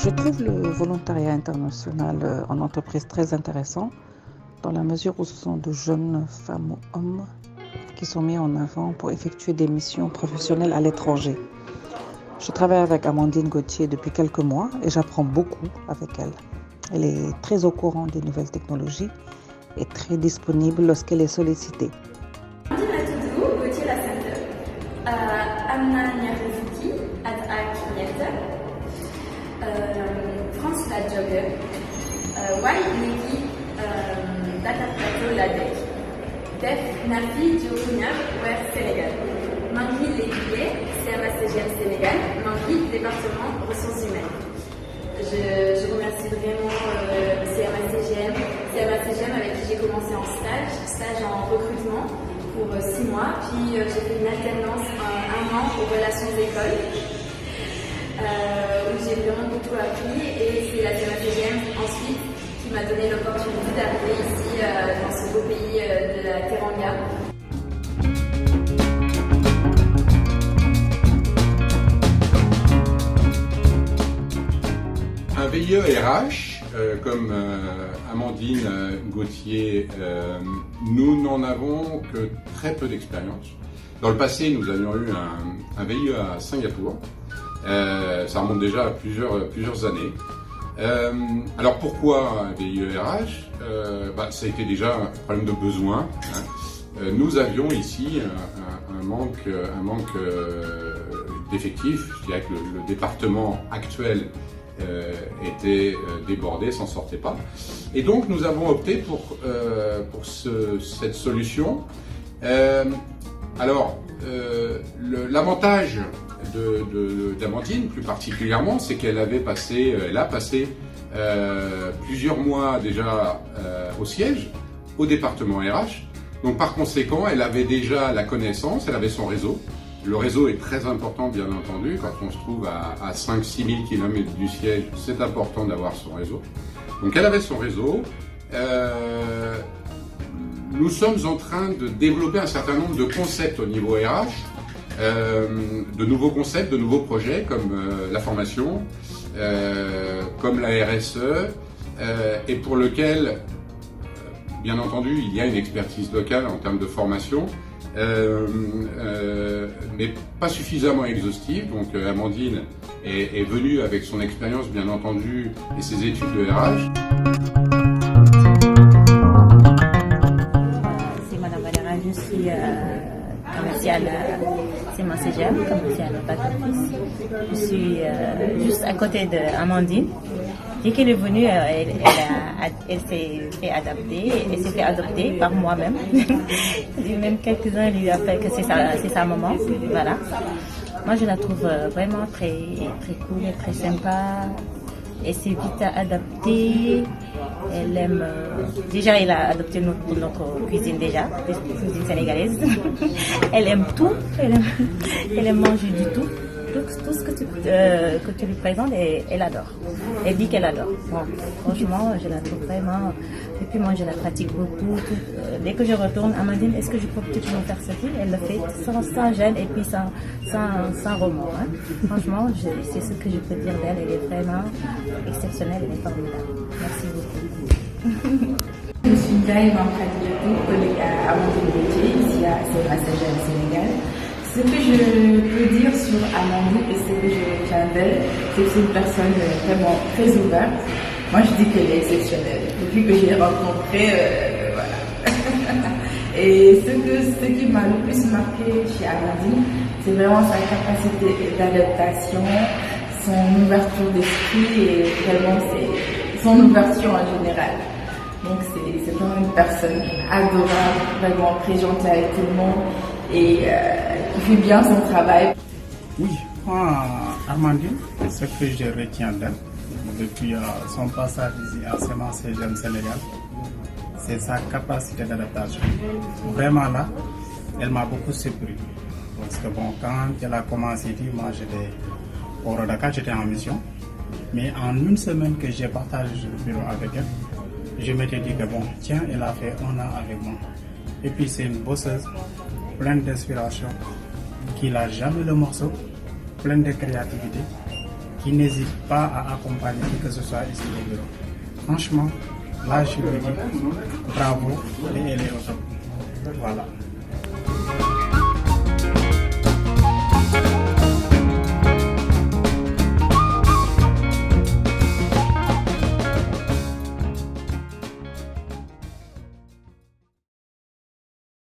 Je trouve le volontariat international en entreprise très intéressant dans la mesure où ce sont de jeunes femmes ou hommes qui sont mis en avant pour effectuer des missions professionnelles à l'étranger. Je travaille avec Amandine Gauthier depuis quelques mois et j'apprends beaucoup avec elle. Elle est très au courant des nouvelles technologies et très disponible lorsqu'elle est sollicitée. France la jogger, why Niki data plateau la deck, def nafi diouna ouer Sénégal, Mangi l'équilibre, CMACGM Sénégal, Mangi département ressources humaines. Je remercie vraiment CMACGM avec qui j'ai commencé en stage en recrutement pour 6 mois, puis j'ai fait une alternance 1 an aux relations d'école. Où j'ai vraiment beaucoup appris et c'est la CMACGM ensuite qui m'a donné l'opportunité d'arriver ici dans ce beau pays de la Teranga. Un VIE RH, comme Amandine Gauthier, nous n'en avons que très peu d'expérience. Dans le passé, nous avions eu un VIE à Singapour. Ça remonte déjà à plusieurs années. Alors pourquoi un VIE RH? Ça a été déjà un problème de besoin. Nous avions ici un manque d'effectifs. Je dirais que le département actuel était débordé, s'en sortait pas. Et donc nous avons opté pour cette solution. L'avantage d'Amandine, plus particulièrement, c'est qu'elle a passé plusieurs mois déjà au siège, au département RH. Donc par conséquent, elle avait déjà la connaissance, elle avait son réseau. Le réseau est très important, bien entendu. Quand on se trouve à 5-6 000 km du siège, c'est important d'avoir son réseau. Donc elle avait son réseau. Nous sommes en train de développer un certain nombre de concepts au niveau RH. De nouveaux concepts, de nouveaux projets comme la formation, comme la RSE, et pour lequel, bien entendu, il y a une expertise locale en termes de formation, mais pas suffisamment exhaustive. Donc Amandine est venue avec son expérience, bien entendu, et ses études de RH. C'est Madame Valera, je suis commerciale CMACGM, commerciale back office. Je suis juste à côté d'Amandine. Dès qu'elle est venue, elle s'est fait adapter, elle s'est fait adopter par moi-même. Même quelques-uns lui appellent que c'est sa maman. Voilà. Moi, je la trouve vraiment très, très cool et très sympa. Elle s'est vite adaptée. Elle aime. Déjà, elle a adopté notre cuisine déjà, la cuisine sénégalaise. Elle aime tout. Elle aime manger du tout. Tout ce que tu lui présentes, elle adore. Elle dit qu'elle adore. Bon, franchement, je la trouve vraiment. Et puis moi, je la pratique beaucoup. Dès que je retourne, Amandine, est-ce que je peux peut-être faire ceci? Elle le fait sans gêne et puis sans remords. Hein. Franchement, c'est ce que je peux dire d'elle. Elle est vraiment exceptionnelle, elle est formidable. Merci beaucoup. Je suis Daïma Khadijatou, collègue à Amandine Gauthier, ici à CMACGM Sénégal. Ce que je peux dire sur Amandine et ce que je retiens d'elle, c'est que c'est une personne vraiment très ouverte. Moi, je dis qu'elle est exceptionnelle. Depuis que je l'ai rencontrée, voilà. Et ce qui m'a le plus marqué chez Amandine, c'est vraiment sa capacité d'adaptation, son ouverture d'esprit et vraiment son ouverture en général. Donc c'est vraiment une personne adorable, vraiment très gentille avec tout le monde et qui fait bien son travail. Oui, moi, Amandine, ce que je retiens d'elle depuis son passage ici à CMACGM Sénégal, c'est sa capacité d'adaptation. Vraiment là, elle m'a beaucoup surpris. Parce que bon, quand elle a commencé ici, moi j'étais au Dakar, j'étais en mission. Mais en une semaine que j'ai partagé le bureau avec elle, je m'étais dit que bon, tiens, elle a fait 1 an avec moi. Et puis c'est une bosseuse, pleine d'inspiration, qui n'a jamais le morceau, pleine de créativité, qui n'hésite pas à accompagner qui que ce soit ici au bureau. Franchement, là je lui dis bravo et elle est au top. Voilà.